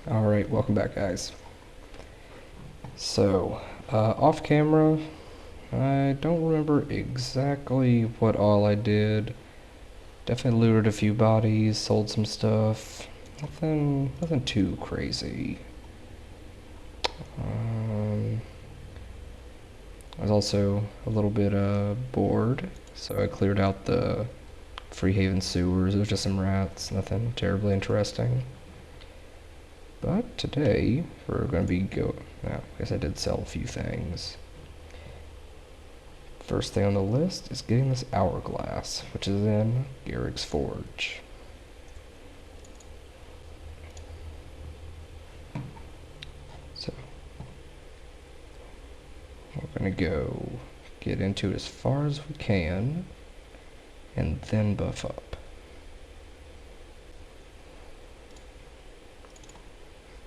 Alright, welcome back, guys. So, off camera, I don't remember exactly what all I did. Definitely looted a few bodies, sold some stuff. Nothing too crazy. I was also a little bit bored, so I cleared out the Freehaven sewers. It was just some rats, nothing terribly interesting. But today, we're going to be I guess I did sell a few things. First thing on the list is getting this hourglass, which is in Garrick's Forge. So, we're going to go get into it as far as we can, and then buff up.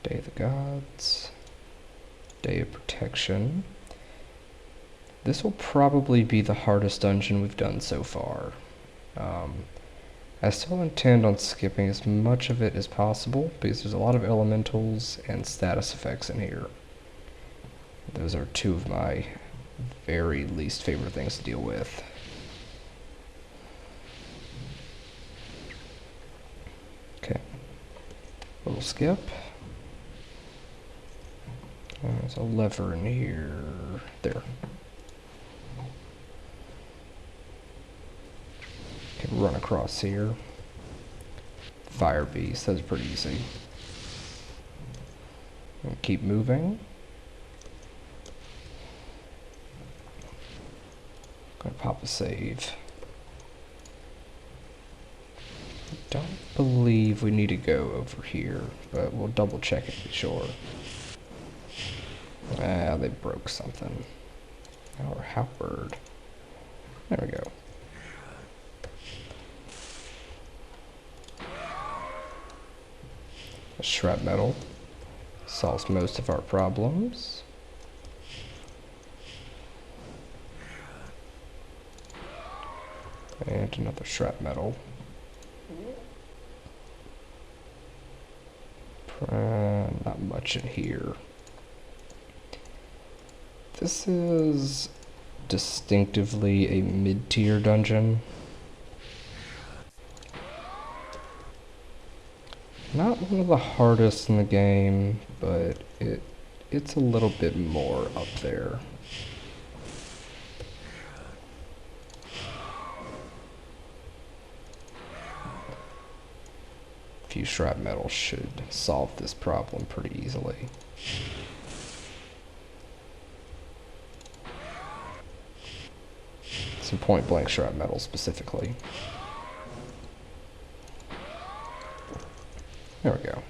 Day of the Gods, Day of Protection. This will probably be the hardest dungeon we've done so far. I still intend on skipping as much of it as possible because there's a lot of elementals and status effects in here. Those are two of my very least favorite things to deal with. Okay, little skip. There's a lever in here. There. Can run across here. Fire beast, that's pretty easy. And keep moving. Gonna pop a save. I don't believe we need to go over here, but we'll double check it to be sure. Ah, they broke something. Our halberd. There we go. A shrapnel solves most of our problems. And another shrapnel. Not much in here. This is distinctively a mid-tier dungeon. Not one of the hardest in the game, but it's a little bit more up there. A few shrapnel should solve this problem pretty easily. Some point-blank shrapnel specifically. There we go.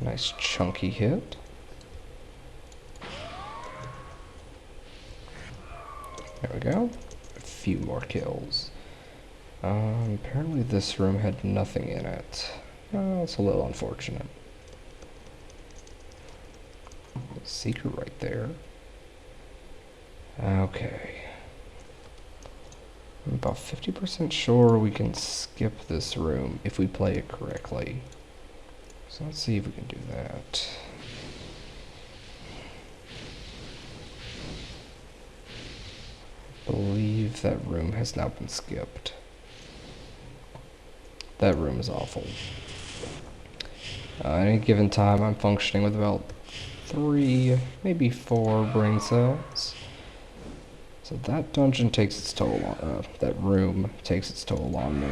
Nice chunky hit. There we go. A few more kills. Apparently this room had nothing in it. It's a little unfortunate. Secret right there. Okay. I'm about 50% sure we can skip this room if we play it correctly. So let's see if we can do that. I believe that room has now been skipped. That room is awful. At any given time, I'm functioning with about 3, maybe 4 brain cells. So that dungeon takes its toll on, that room takes its toll on me.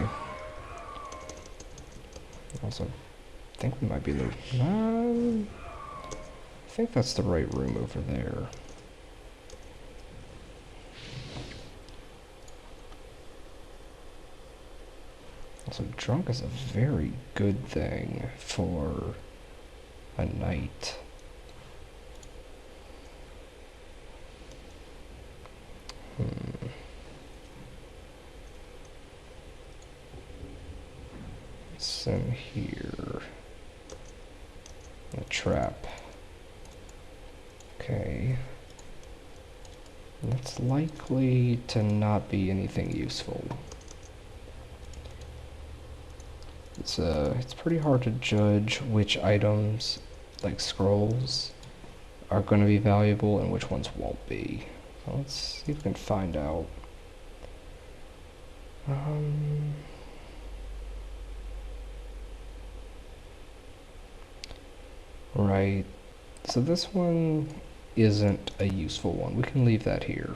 Also, I think we might be the, I think that's the right room over there. Also, drunk is a very good thing for a night. What's in here? A trap. Okay. That's likely to not be anything useful. It's pretty hard to judge which items, like scrolls, are going to be valuable and which ones won't be. So let's see if we can find out. Right. So this one isn't a useful one. We can leave that here.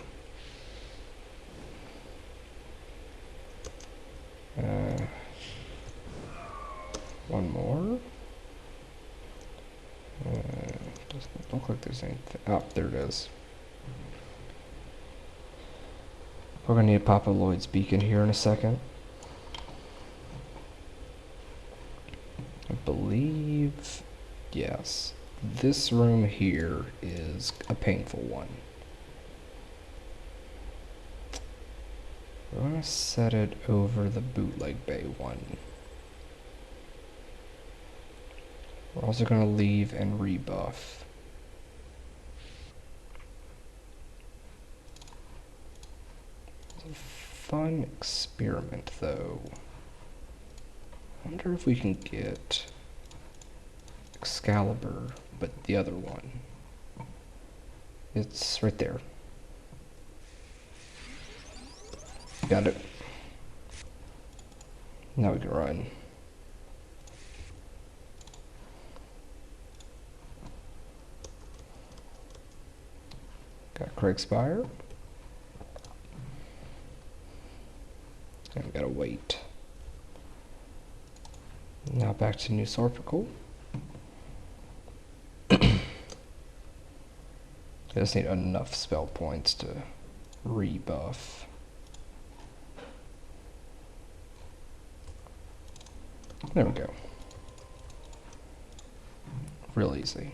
One more. Doesn't look like there's anything. Oh, there it is. We're gonna need to pop a Lloyd's beacon here in a second. I believe, yes, this room here is a painful one. We're gonna set it over the bootleg bay one. We're also gonna leave and rebuff. It's a fun experiment though. I wonder if we can get Excalibur, but the other one. It's right there. Got it. Now we can run. Got Craig Spire. And we gotta wait. Now back to New Sorpical. I just need enough spell points to rebuff. There we go. Real easy.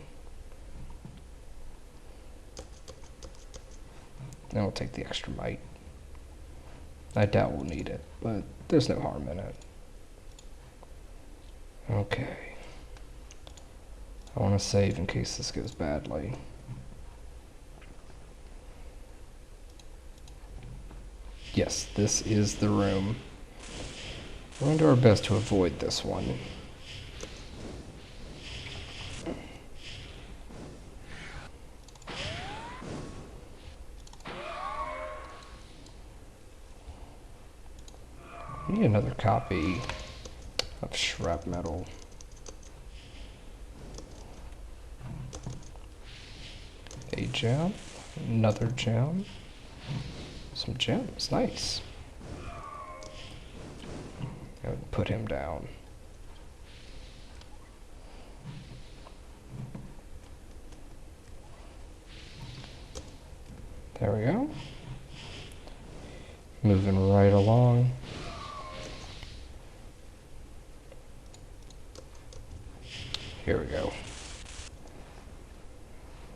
Then we'll take the extra might. I doubt we'll need it, but there's no harm in it. Okay. I want to save in case this goes badly. Yes, this is the room. We're going to do our best to avoid this one. I need another copy of shrapnel. A gem, another gem, some gems, nice. I would put him down. There we go. Moving right along. Here we go.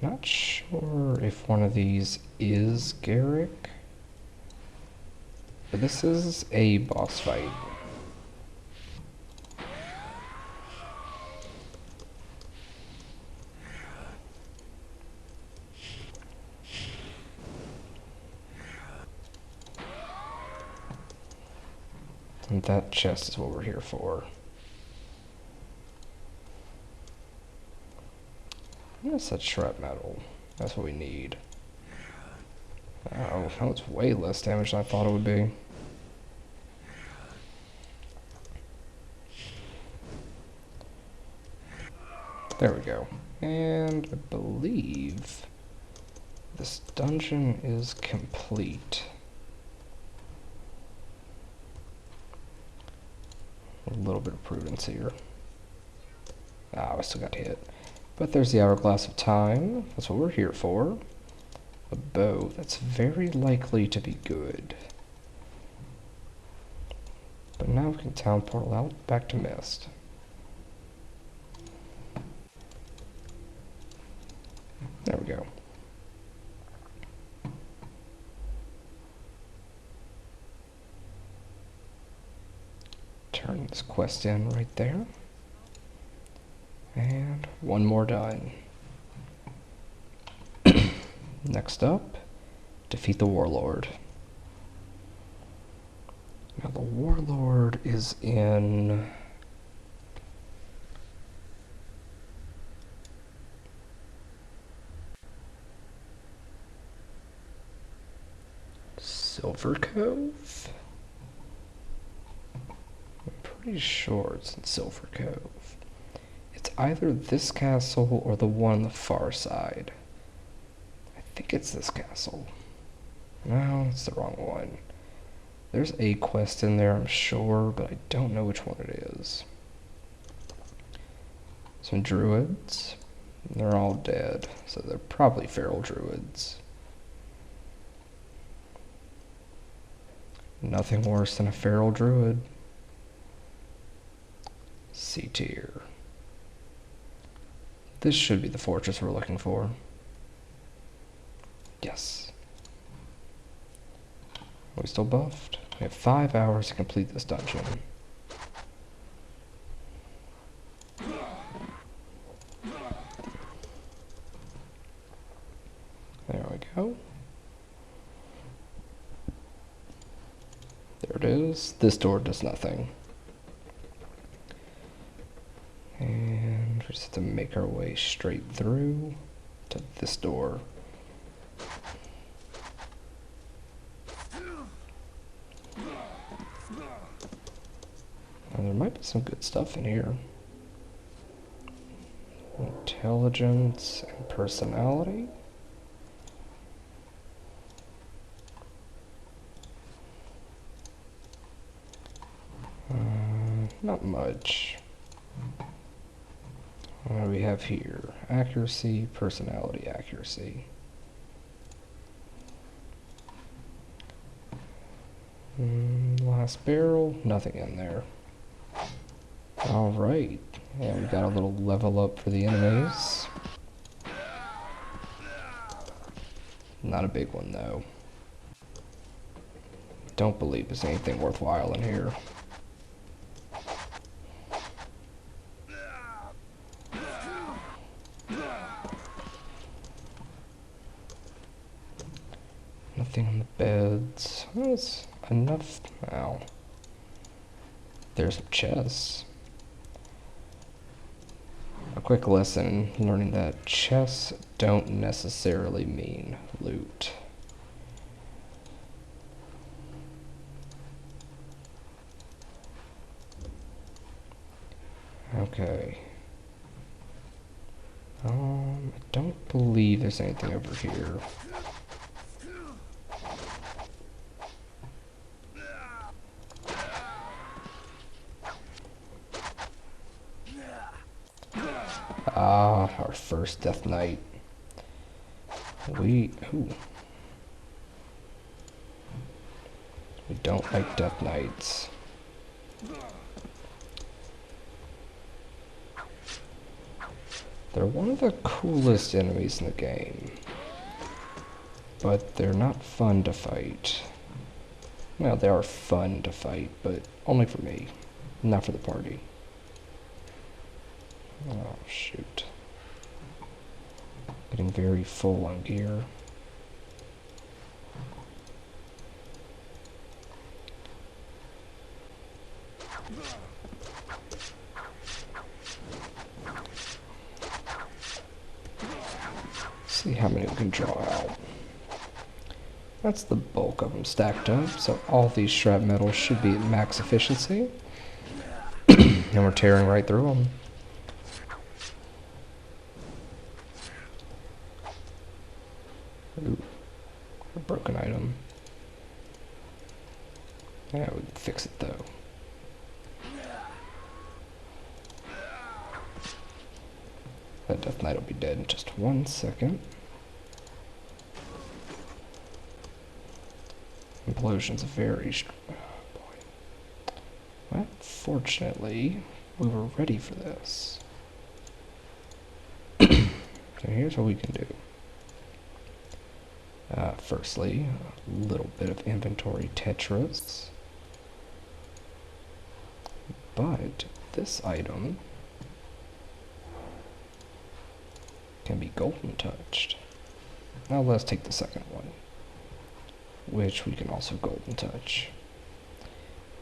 Not sure if one of these is Garrick, but this is a boss fight. And that chest is what we're here for. Yes, that's shrapnel. That's what we need. Oh, that was way less damage than I thought it would be. There we go. And I believe this dungeon is complete. A little bit of prudence here. Ah, I still got hit. But there's the Hourglass of Time. That's what we're here for. A bow. That's very likely to be good. But now we can town portal out back to Mist. There we go. Turn this quest in right there. And one more done. Next up, defeat the Warlord. Now the Warlord is in Silver Cove? I'm pretty sure it's in Silver Cove. It's either this castle or the one on the far side. I think it's this castle. No, it's the wrong one. There's a quest in there, I'm sure, but I don't know which one it is. Some druids. They're all dead, so they're probably feral druids. Nothing worse than a feral druid. C tier. This should be the fortress we're looking for. Yes. Are we still buffed? We have 5 hours to complete this dungeon. There we go. There it is. This door does nothing. And we just have to make our way straight through to this door. Now, there might be some good stuff in here. Intelligence and personality. Not much. What do we have here? Accuracy, personality, accuracy. Last barrel, nothing in there. Alright, yeah, we got a little level up for the enemies. Not a big one though. Don't believe there's anything worthwhile in here. Nothing on the beds. That's enough. Ow. There's some chests. A quick lesson, learning that chests don't necessarily mean loot. Okay. I don't believe there's anything over here. Ah, our first Death Knight. We don't like Death Knights. They're one of the coolest enemies in the game, but they're not fun to fight. Well, they are fun to fight, but only for me, not for the party. Oh, shoot. Getting very full on gear. See how many we can draw out. That's the bulk of them stacked up, so all these scrap metals should be at max efficiency. And we're tearing right through them. Ooh, a broken item. Yeah, we can fix it though. That Death Knight will be dead in just 1 second. Implosion's very strong. Oh boy. Well, fortunately, we were ready for this. So here's what we can do. Firstly, a little bit of inventory Tetris. But this item can be golden touched. Now let's take the second one, which we can also golden touch.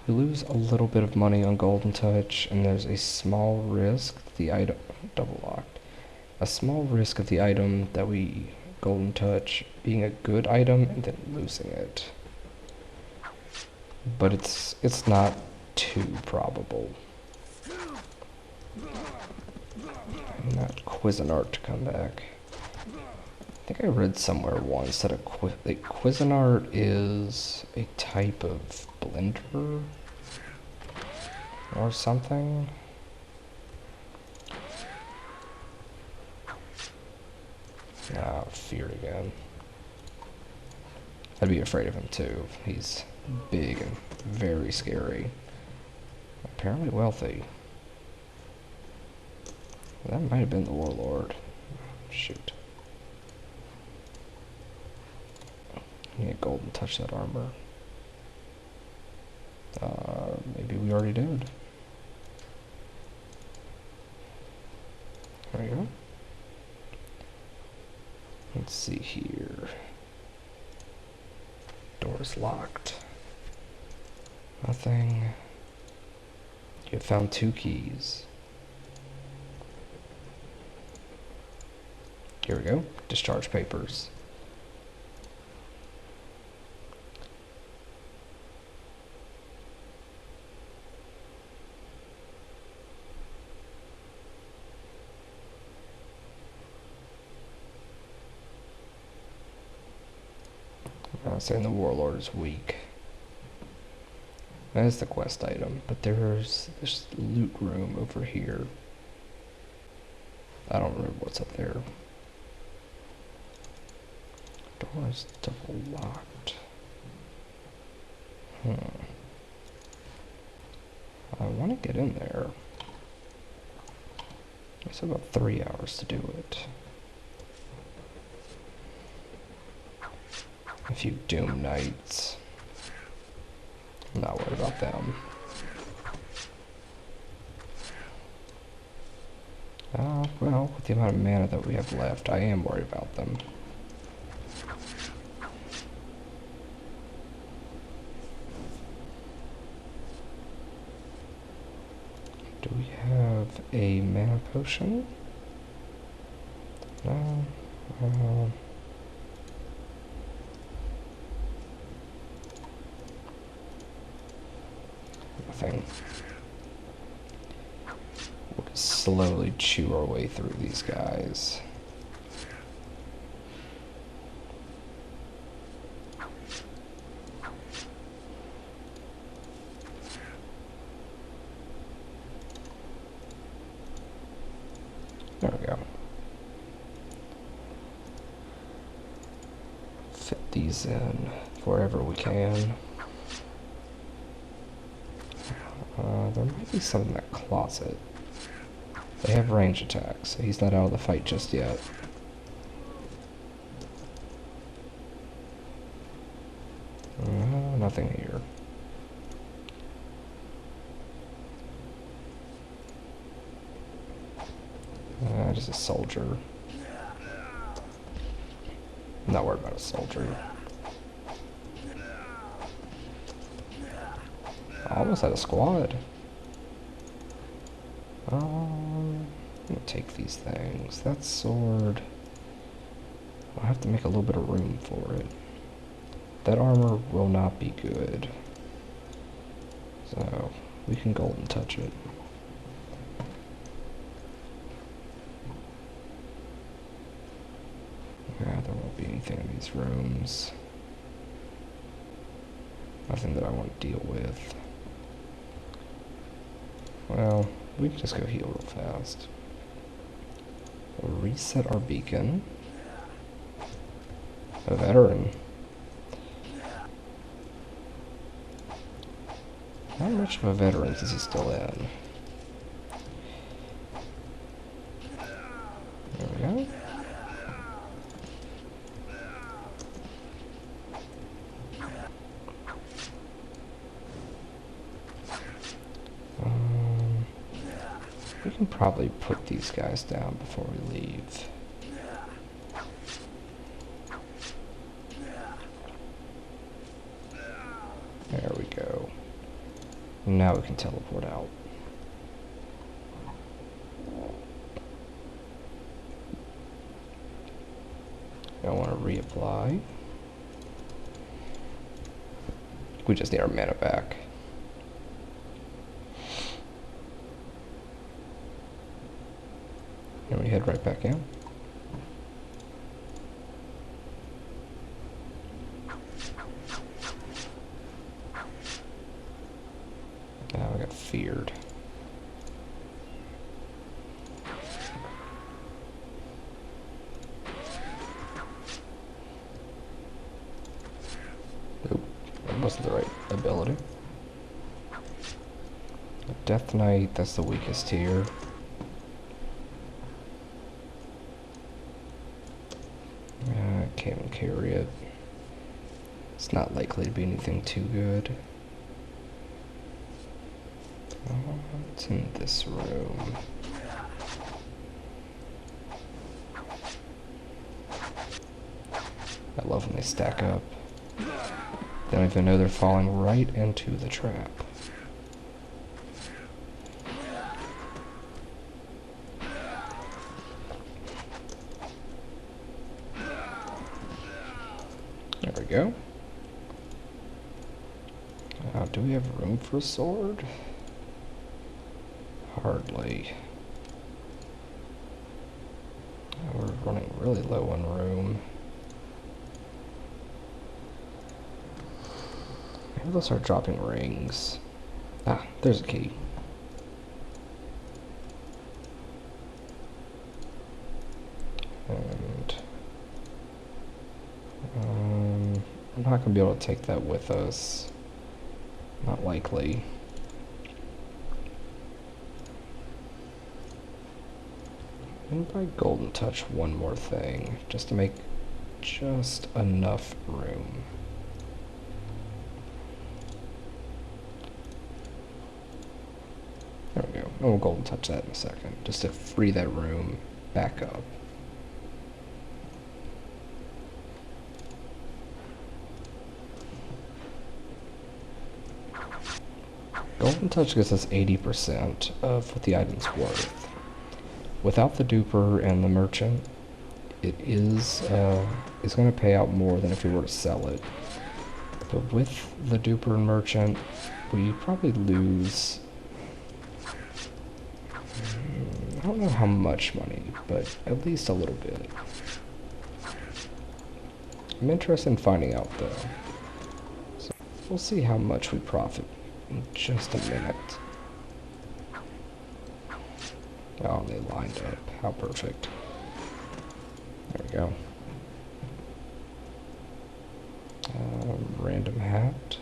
We lose a little bit of money on golden touch, and there's a small risk the item double locked. A small risk of the item that we golden touch being a good item and then losing it. but it's not too probable. Not Cuisinart to come back. I think I read somewhere once that Cuisinart is a type of blender or something. Ah, feared again. I'd be afraid of him too. He's big and very scary. Apparently wealthy. That might have been the warlord. Shoot. Yeah, golden touch that armor. Maybe we already did. There we go. Let's see here. Door's locked. Nothing. You have found 2 keys. Here we go. Discharge papers. I'm saying the warlord is weak. That is the quest item, but there's this loot room over here. I don't remember what's up there. Door is double locked. I want to get in there. It's about 3 hours to do it. A few Doom Knights. I'm not worried about them. Well, with the amount of mana that we have left, I am worried about them. Do we have a mana potion? No. Nothing. We'll slowly chew our way through these guys. There we go. Fit these in wherever we can. There might be some in that closet. They have range attacks, so he's not out of the fight just yet. Nothing here. Just a soldier. I'm not worried about a soldier. I almost had a squad. I'm gonna take these things. That sword, I'll have to make a little bit of room for it. That armor will not be good. So, we can golden touch it. Yeah, there won't be anything in these rooms. Nothing that I want to deal with. Well, we can just go heal real fast. We'll reset our beacon. A veteran. How much of a veteran is he still in? There we go. We can probably put these guys down before we leave. There we go. Now we can teleport out. I want to reapply. We just need our mana back. And we head right back in. Now I got feared. Nope, that wasn't the right ability. Death Knight, that's the weakest here. Can't even carry it. It's not likely to be anything too good. What's in this room? I love when they stack up. They don't even know they're falling right into the trap. There we go. Do we have room for a sword? Hardly. We're running really low on room. Maybe they'll start dropping rings. Ah, there's a key. And I'm not gonna be able to take that with us. Not likely. I'm gonna buy Golden Touch one more thing, just to make just enough room. There we go. And we'll Golden Touch that in a second, just to free that room back up. Golden Touch gives us 80% of what the item's worth. Without the duper and the merchant, it is going to pay out more than if we were to sell it. But with the duper and merchant, we probably lose, I don't know how much money, but at least a little bit. I'm interested in finding out though. So we'll see how much we profit in just a minute. Oh, they lined up. How perfect. There we go. Random hat.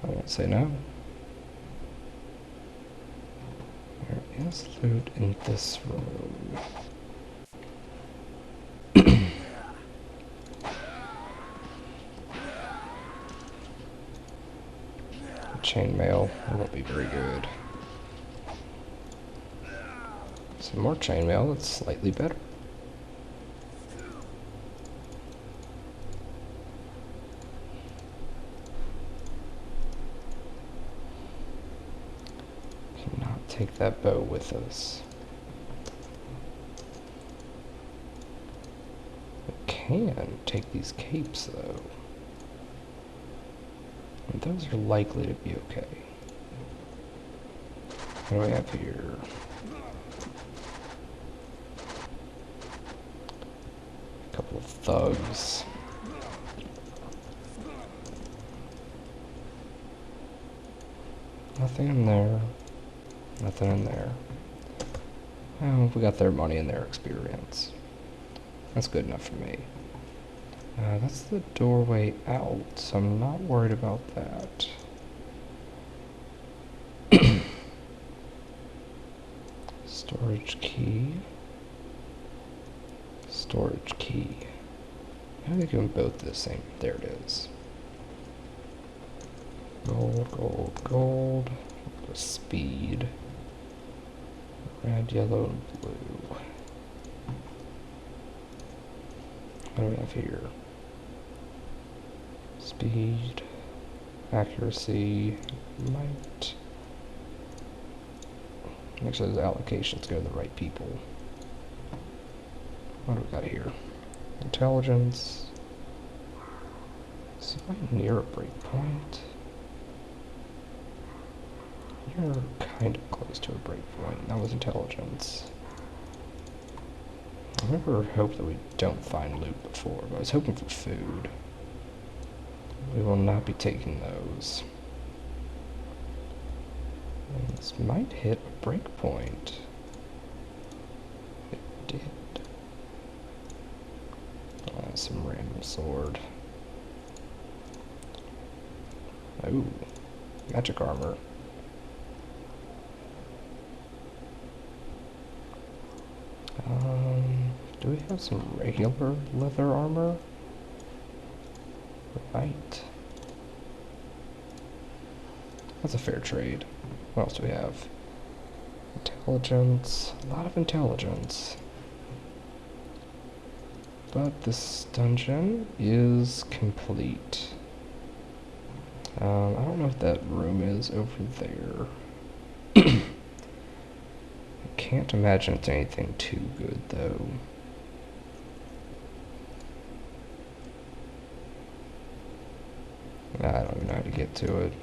I won't say no. There is loot in this room. Chainmail won't be very good. Some more chainmail that's slightly better. Cannot take that bow with us. We can take these capes though. And those are likely to be okay. What do we have here? Couple of thugs. Nothing in there. Nothing in there. Well, we got their money and their experience. That's good enough for me. That's the doorway out, so I'm not worried about that. Storage key. Storage key. I think we can both the same. There it is. Gold, gold, gold. Speed. Red, yellow, and blue. What do we have here? Speed, accuracy, might. Make sure those allocations go to the right people. What do we got here? Intelligence, So I'm near a breakpoint. You're kind of close to a breakpoint. That was intelligence. I never hoped that we don't find loot before, but I was hoping for food. We will not be taking those. And this might hit a breakpoint. It did. Some random sword. Oh, magic armor. Do we have some regular leather armor? Right. That's a fair trade. What else do we have? Intelligence. A lot of intelligence. But this dungeon is complete. I don't know what that room is over there. I can't imagine it's anything too good, though. I don't even know how to get to it.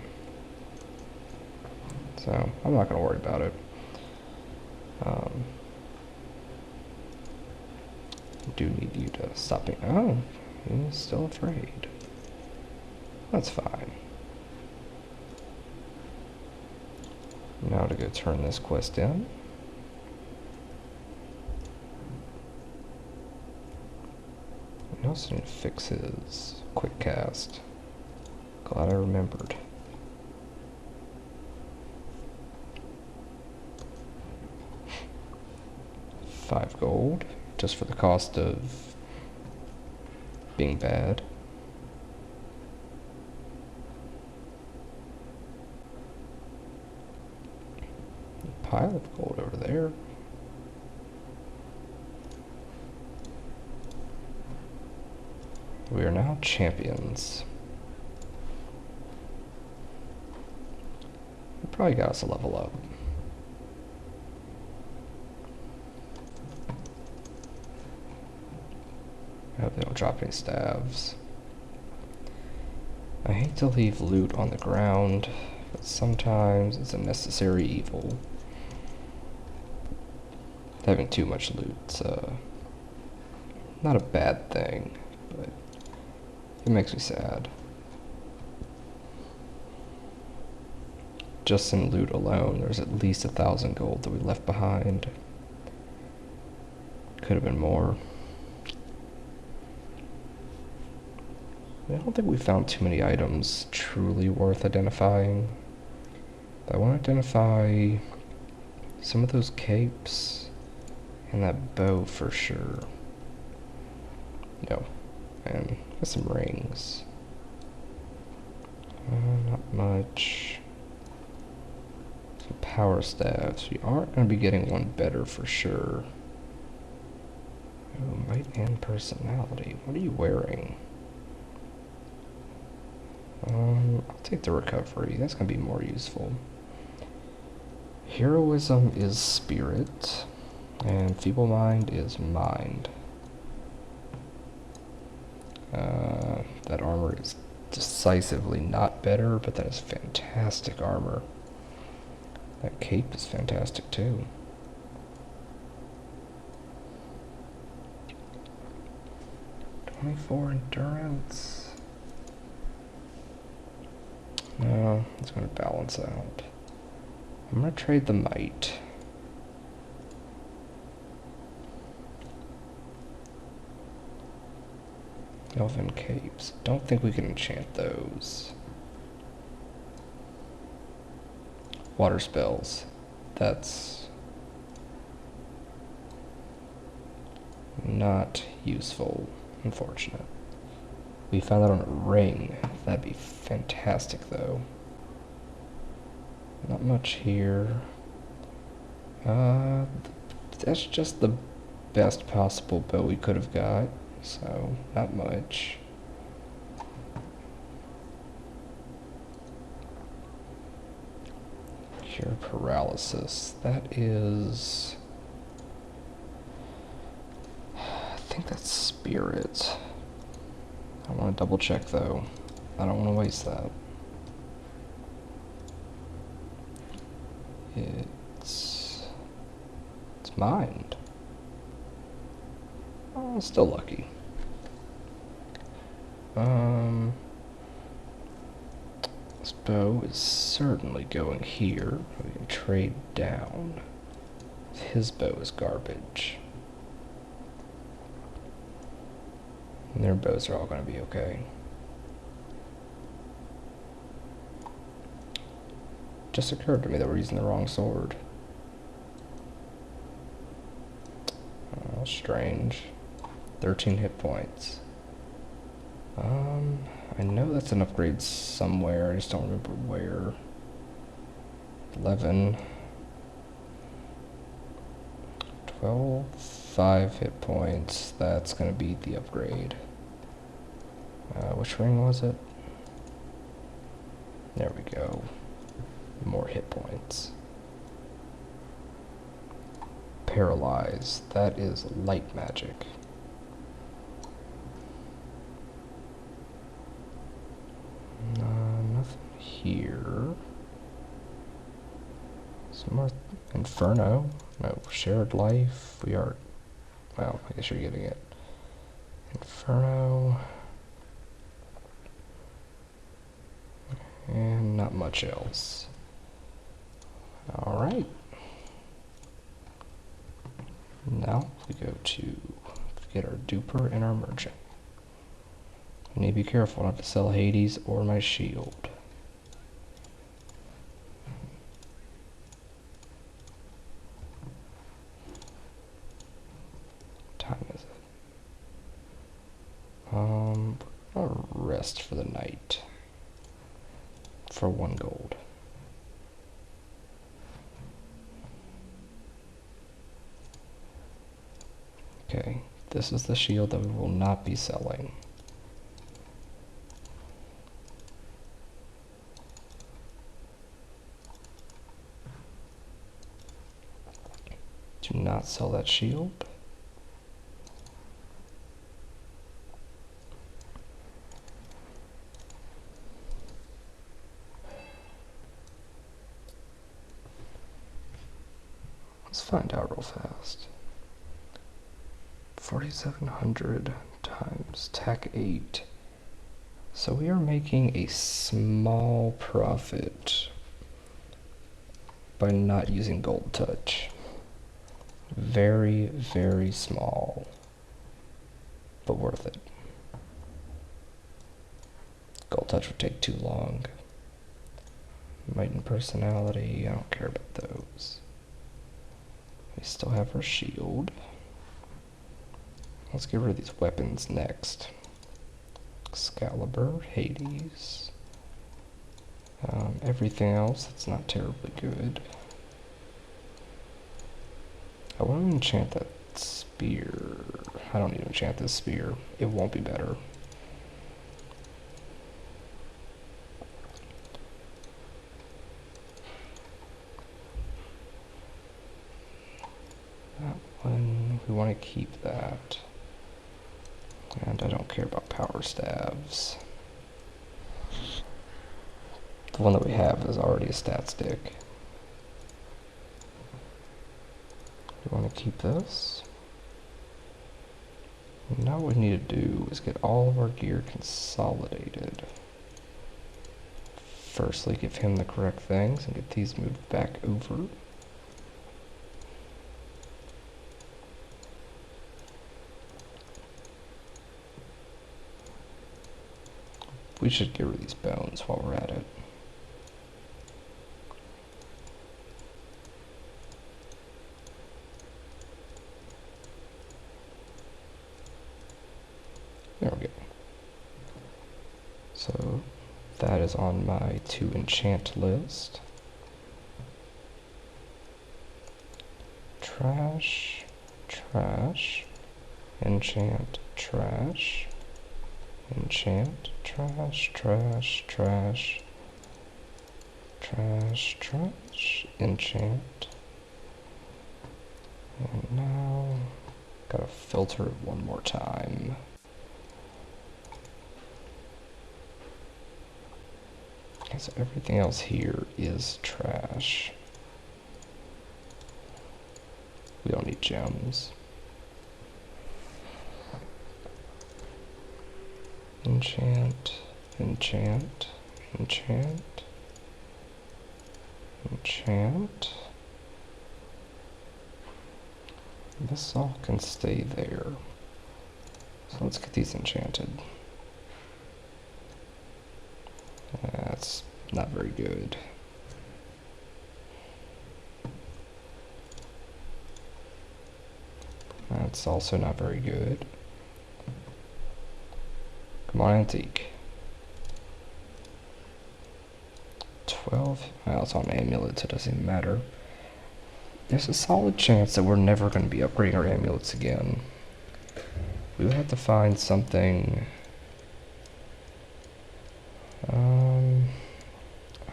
So, I'm not going to worry about it. I do need you to stop being... Oh, he's still afraid. That's fine. Now to go turn this quest in. I also need to fix his quick cast. Glad I remembered. $5 gold, just for the cost of being bad. A pile of gold over there. We are now champions. We probably got us a level up. I hope they don't drop any staves. I hate to leave loot on the ground, but sometimes it's a necessary evil. Having too much loot's not a bad thing, but it makes me sad. Just in loot alone, there's at least 1,000 gold that we left behind. Could have been more. I don't think we found too many items truly worth identifying. But I want to identify some of those capes and that bow for sure. No. And got some rings. Not much. Some power staves. We aren't going to be getting one better for sure. Oh, might and personality. What are you wearing? I'll take the recovery. That's going to be more useful. Heroism is spirit, and feeble mind is mind. That armor is decisively not better, but that is fantastic armor. That cape is fantastic too. .24 endurance. No, it's going to balance out. I'm going to trade the might. Elven capes. Don't think we can enchant those. Water spells. That's not useful, unfortunate. We found that on a ring. That'd be fantastic, though. Not much here. That's just the best possible bow we could have got, so not much. Cure paralysis. That is... I think that's spirit. I want to double check though. I don't want to waste that. It's mined. Oh, still lucky. This bow is certainly going here. We can trade down. His bow is garbage. And their bows are all going to be okay. Just occurred to me that we're using the wrong sword. Oh, strange. 13 hit points. I know that's an upgrade somewhere, I just don't remember where. 11. 12. 5 hit points. That's gonna be the upgrade. Which ring was it? There we go. More hit points. Paralyze. That is light magic. Nothing here. Some more Inferno. No, shared life. We are. Well, I guess you're getting it. Inferno. And not much else. Alright. Now we go to get our duper and our merchant. I need to be careful not to sell Hades or my shield. What time is it? We're gonna rest for the night. For 1 gold. Okay, this is the shield that we will not be selling. Do not sell that shield. Let's find out real fast. 4,700 times tack 8. So we are making a small profit by not using gold touch. Very, very small, but worth it. Gold touch would take too long. Might and personality, I don't care about those. We still have our shield. Let's get rid of these weapons next. Excalibur, Hades. Everything else that's not terribly good. I want to enchant that spear. I don't need to enchant this spear. It won't be better. That one, we want to keep that. And I don't care about power staves. The one that we have is already a stat stick. We want to keep this. Now what we need to do is get all of our gear consolidated. Firstly, give him the correct things and get these moved back over. We should get rid of these bones while we're at it. There we go. So that is on my to enchant list. Trash, trash, enchant, trash, enchant, trash, trash, trash, trash, trash, enchant. And now, gotta filter it one more time. Okay, so everything else here is trash. We don't need gems. Enchant, enchant, enchant, enchant. This all can stay there. So let's get these enchanted. That's not very good. That's also not very good. Come on, antique. 12. Well, it's on amulets, it doesn't even matter. There's a solid chance that we're never going to be upgrading our amulets again. We would have to find something.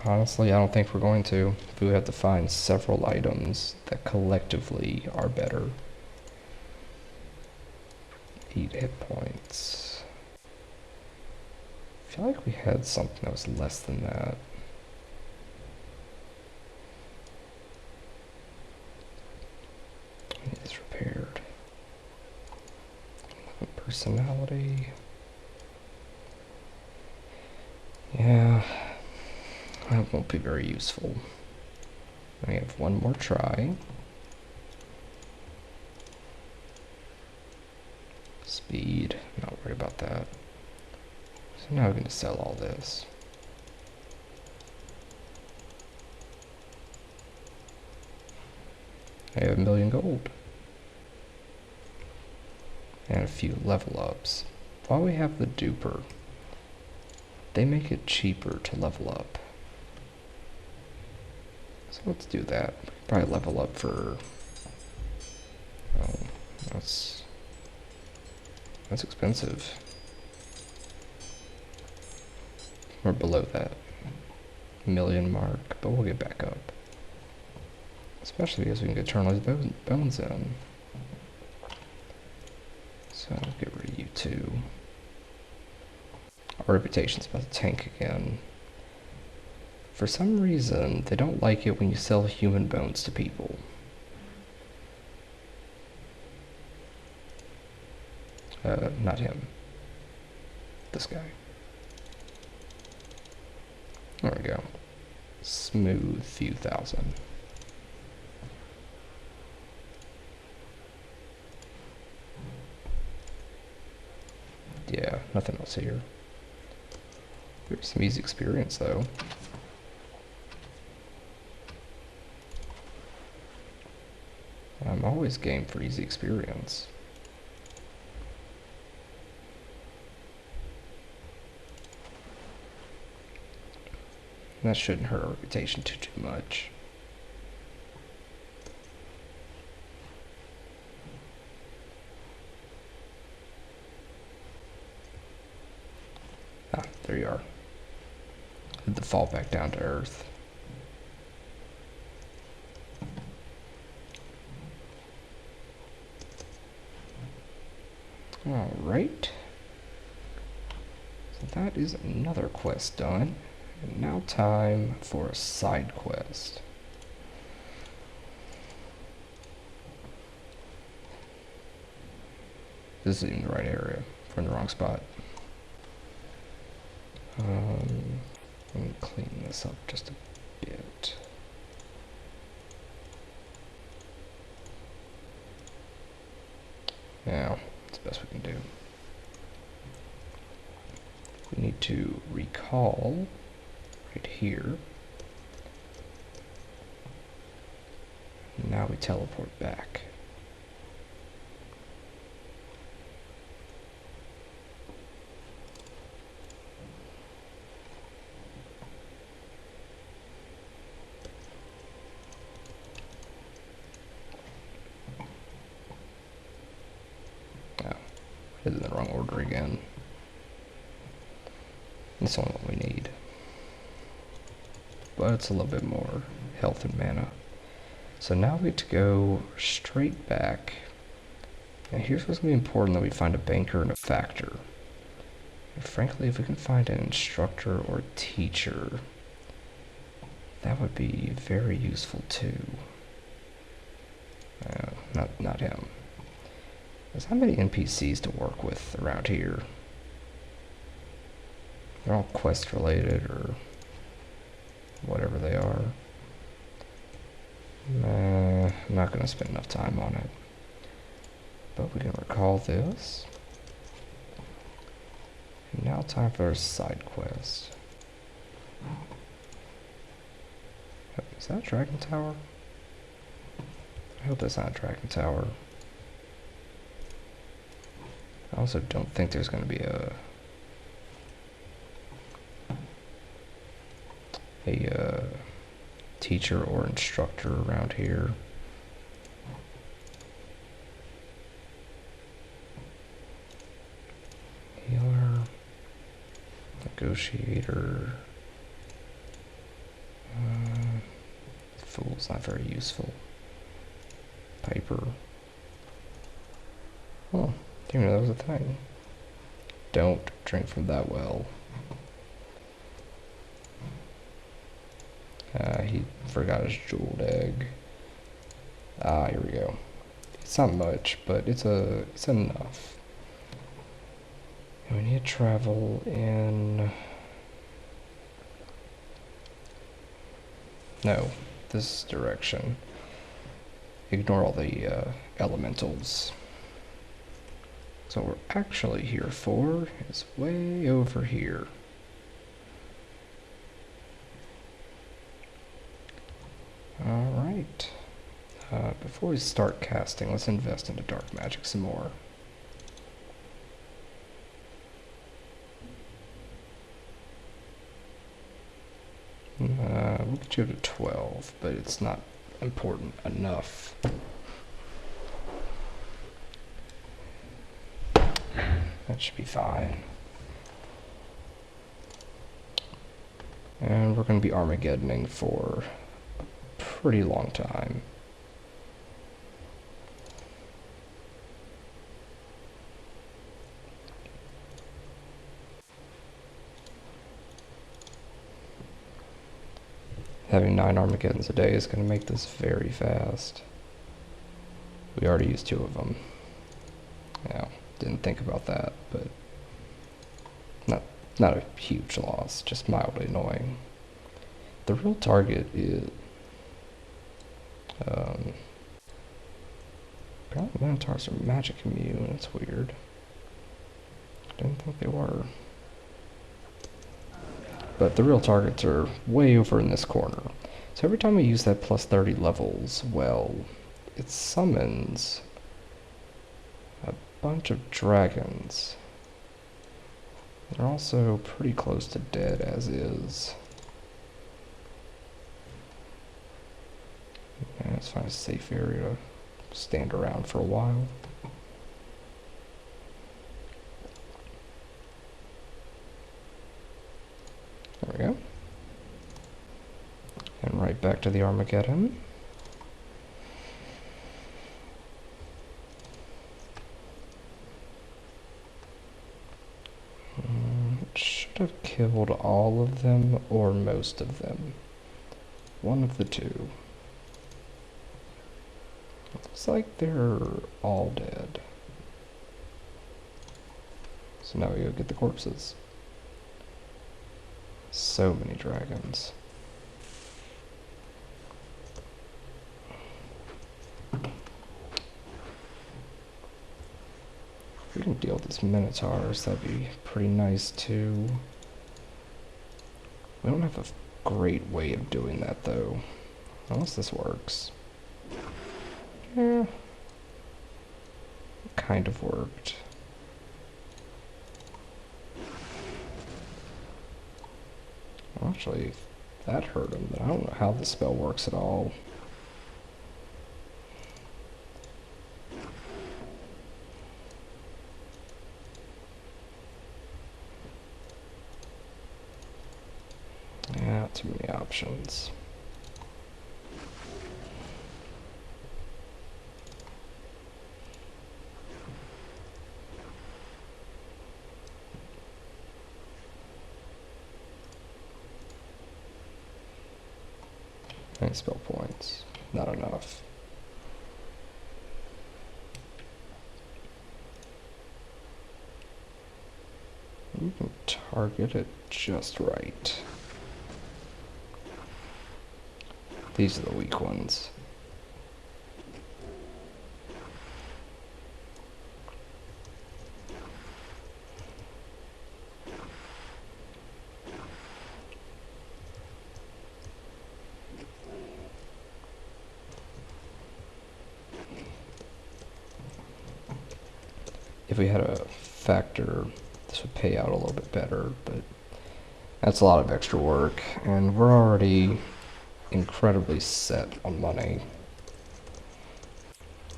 Honestly, I don't think we're going to. We would have to find several items that collectively are better. 8 hit points. I feel like we had something that was less than that. It's repaired. Personality. Yeah, that won't be very useful. We have one more try. Speed, not worried about that. So now we're going to sell all this. I have 1,000,000 gold. And a few level ups. While we have the duper, they make it cheaper to level up. So let's do that. Probably level up for... Oh, that's expensive. We're below that 1,000,000 mark, but we'll get back up. Especially because we can get Eternal's bones in. So I'll get rid of you too. Our reputation's about to tank again. For some reason, they don't like it when you sell human bones to people. Not him. This guy. There we go. Smooth few thousand. Yeah, nothing else here. There's some easy experience though. I'm always game for easy experience. And that shouldn't hurt our reputation too much. Ah, there you are. Did the fall back down to earth. Alright. So that is another quest done. And now time for a side quest. This isn't the right area. We're in the wrong spot. Let me clean this up just a bit. Now, that's the best we can do. We need to recall right here. Now we teleport back. It's in the wrong order again. That's only what we need. But it's a little bit more health and mana. So now we get to go straight back. And here's what's going to be important, that we find a banker and a factor. And frankly, if we can find an instructor or a teacher, That would be very useful too. Not him. There's not many NPCs to work with around here. They're all quest related or whatever they are. I'm not going to spend enough time on it. But we can recall this. And now time for a side quest. Is that a dragon tower? I hope that's not a dragon tower. I also don't think there's going to be a teacher or instructor around here. Healer, negotiator. Fool's not very useful. Piper. Oh, didn't know that was a thing. Don't drink from that well. He forgot his jeweled egg. Ah, here we go. It's not much, but it's enough. And we need to travel in... No, this direction. Ignore all the elementals. So what we're actually here for is way over here. Alright. Before we start casting, let's invest into dark magic some more. We'll get you to 12, but it's not important enough. That should be fine. And we're going to be Armageddoning for a pretty long time. Having 9 Armageddons a day is going to make this very fast. We already used 2 of them. Yeah, didn't think about that, but not a huge loss, just mildly annoying. The real target is apparently minotaurs are magic immune. It's weird. Didn't think they were. But the real targets are way over in this corner. So every time we use that plus 30 levels, well, it summons a bunch of dragons. They're also pretty close to dead as is. Yeah, let's find a safe area to stand around for a while. There we go. And right back to the Armageddon. Should have killed all of them or most of them. One of the two. Looks like they're all dead. So now we go get the corpses. So many dragons. If we can deal with these minotaurs, that'd be pretty nice too. We don't have a great way of doing that though. Unless this works. Yeah. It kind of worked. Actually, that hurt him, but I don't know how the spell works at all. Yeah, too many options. Any spell points? Not enough. You can target it just right. These are the weak ones. If we had a factor, this would pay out a little bit better, but that's a lot of extra work, and we're already incredibly set on money,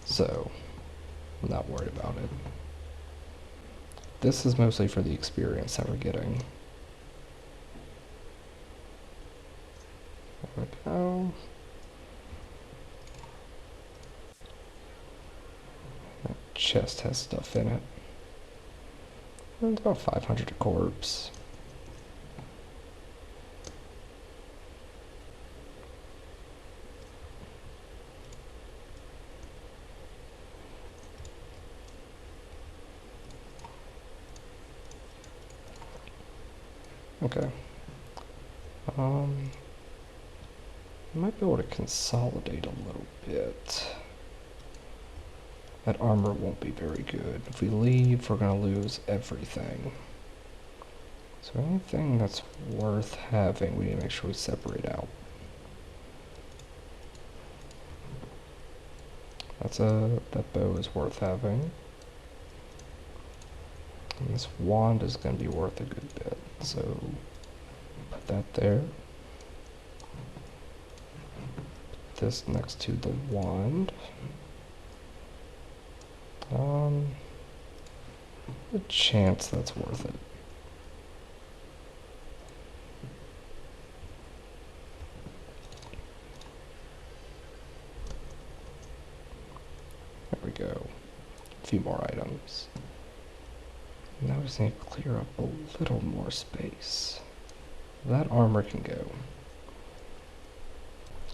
so I'm not worried about it. This is mostly for the experience that we're getting. There we go. That chest has stuff in it. It's about 500 a corpse. Okay. Might be able to consolidate a little bit. That armor won't be very good. If we leave, we're gonna lose everything. So anything that's worth having, we need to make sure we separate out. That bow is worth having. And this wand is gonna be worth a good bit. So put that there. Put this next to the wand. A chance that's worth it. There we go. A few more items. Now we just need to clear up a little more space. That armor can go.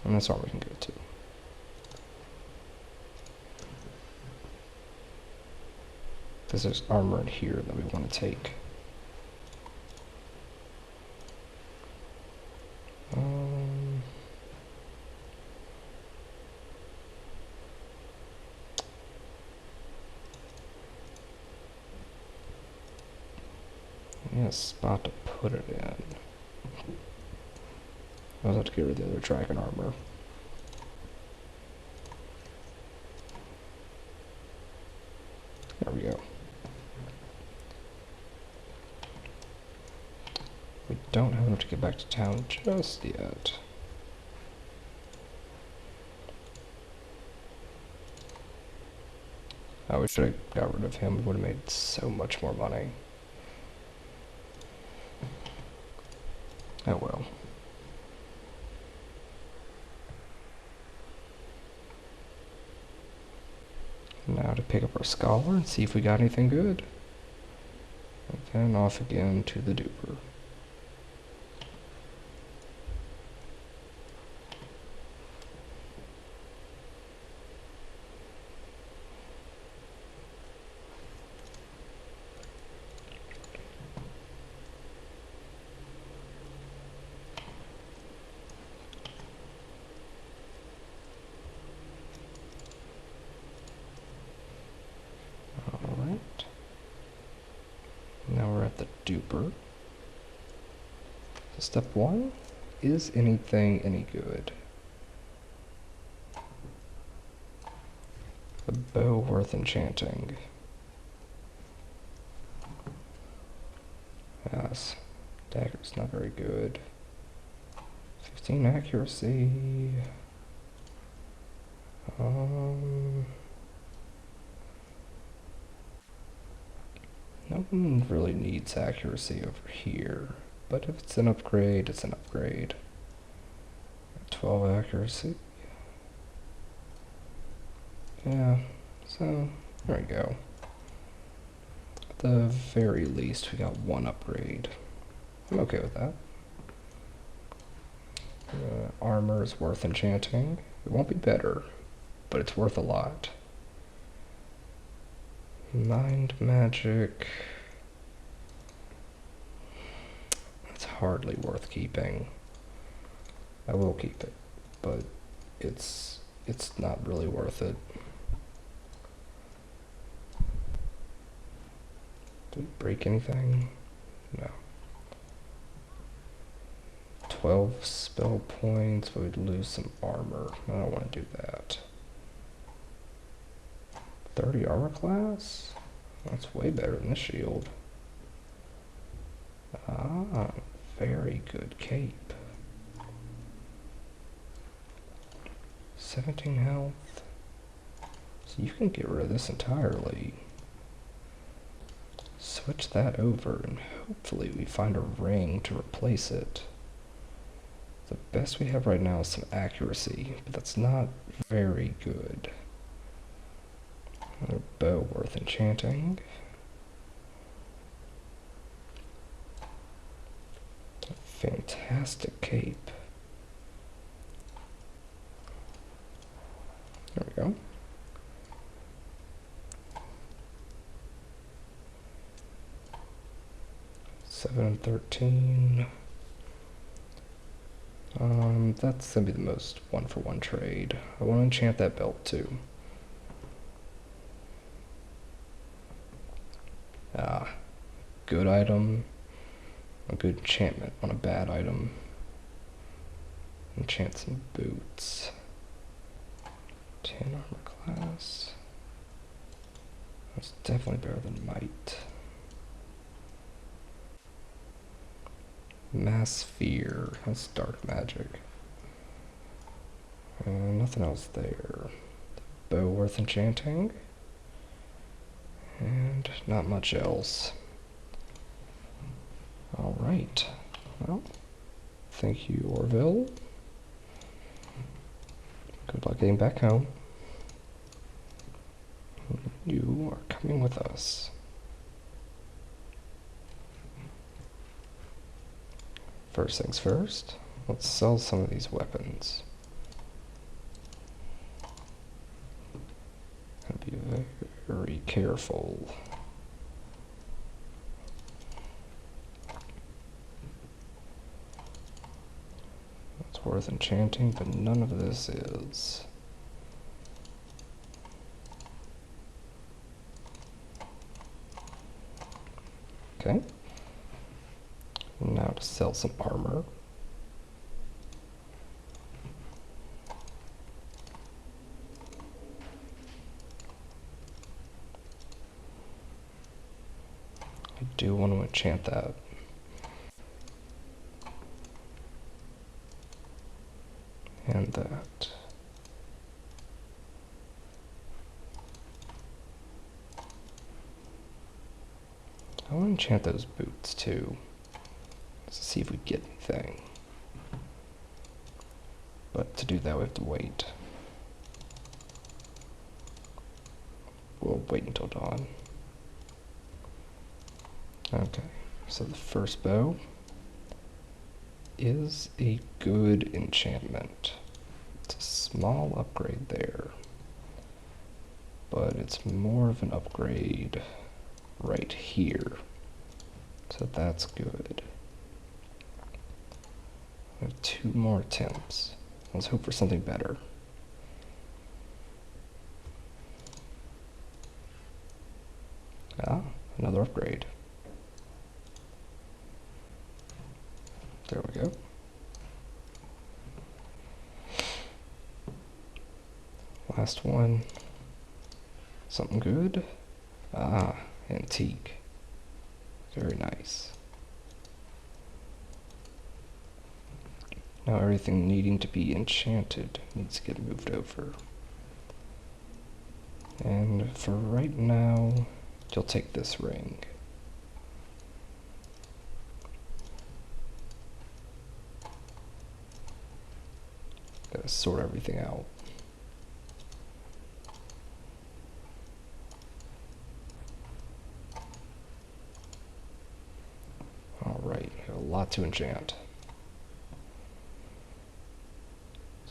And this armor can go too. Because there's armor in here that we want to take. Yeah, a spot to put it in. I'll have to get rid of the other dragon armor. There we go. We don't have enough to get back to town just yet. Oh, we should have got rid of him. We would have made so much more money. Oh well. Now to pick up our scholar and see if we got anything good. And then off again to the duper. Alright. Now we're at the duper. So step one, is anything any good? A bow worth enchanting. Yes. Dagger's not very good. 15 accuracy. No one really needs accuracy over here, but if it's an upgrade, it's an upgrade. 12 accuracy. Yeah, so there we go. At the very least, we got one upgrade. I'm okay with that. Armor is worth enchanting. It won't be better, but it's worth a lot. Mind magic. It's hardly worth keeping. I will keep it, but it's not really worth it. Did it break anything? No. 12 spell points, but we'd lose some armor. I don't want to do that. 30 armor class? That's way better than the shield. Ah, very good cape. 17 health. So you can get rid of this entirely. Switch that over and hopefully we find a ring to replace it. The best we have right now is some accuracy, but that's not very good. Another bow worth enchanting. A fantastic cape. There we go. Seven and 13. That's gonna be the most one-for-one trade. I want to enchant that belt too. Ah, good item, a good enchantment on a bad item. Enchant some boots. 10 armor class. That's definitely better than might. Mass fear. That's dark magic. Nothing else there. Bow worth enchanting. And not much else. Alright. Well, thank you, Orville. Good luck getting back home. You are coming with us. First things first, let's sell some of these weapons. Gotta be very careful. It's worth enchanting, but none of this is. Okay. Now to sell some armor. I do want to enchant that. And that. I want to enchant those boots too. Let's see if we get anything. But to do that we have to wait. We'll wait until dawn. Okay, so the first bow is a good enchantment. It's a small upgrade there, but it's more of an upgrade right here. So that's good. We have 2 more attempts. Let's hope for something better. Ah, another upgrade. There we go. Last one. Something good. Ah, antique. Very nice. Now everything needing to be enchanted needs to get moved over. And for right now, you'll take this ring. Gotta sort everything out. Alright, a lot to enchant.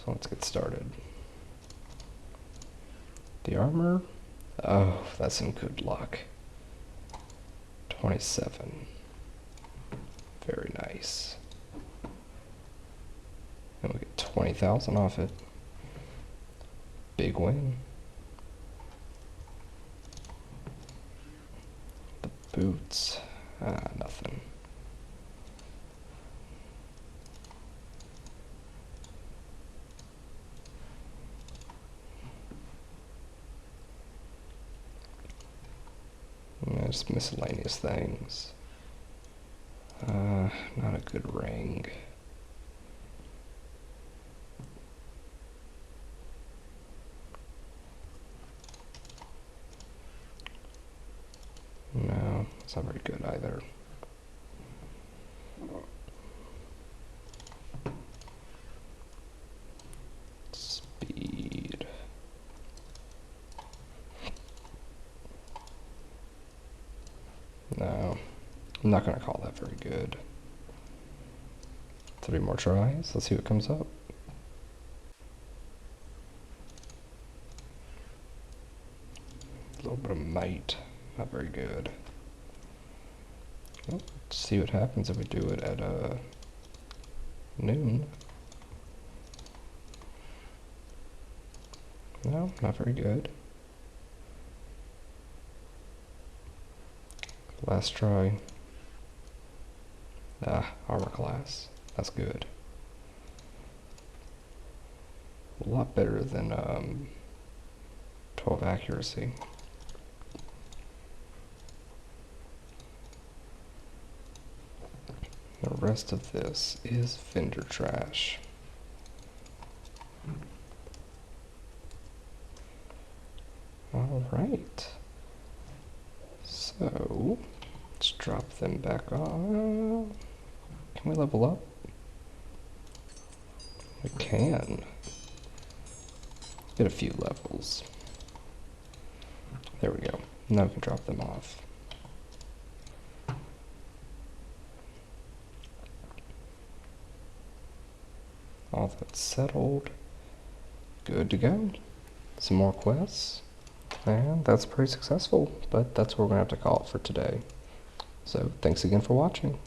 let's get started. The armor, oh, that's some good luck. 27. Very nice. And we get 20,000 off it. Big win. The boots, nothing. Just miscellaneous things. Not a good ring. No, it's not very good either. Speed. No, I'm not going to call that very good. 3 more tries. Let's see what comes up. A little bit of might. Not very good. Well, let's see what happens if we do it at noon. No, not very good. Last try. Armor class. That's good. A lot better than 12 accuracy. The rest of this is vendor trash. All right. So, let's drop them back on. Can we level up? We can. Get a few levels. There we go. Now we can drop them off. All that's settled. Good to go. Some more quests. And that's pretty successful, but that's where we're going to have to call it for today. So thanks again for watching.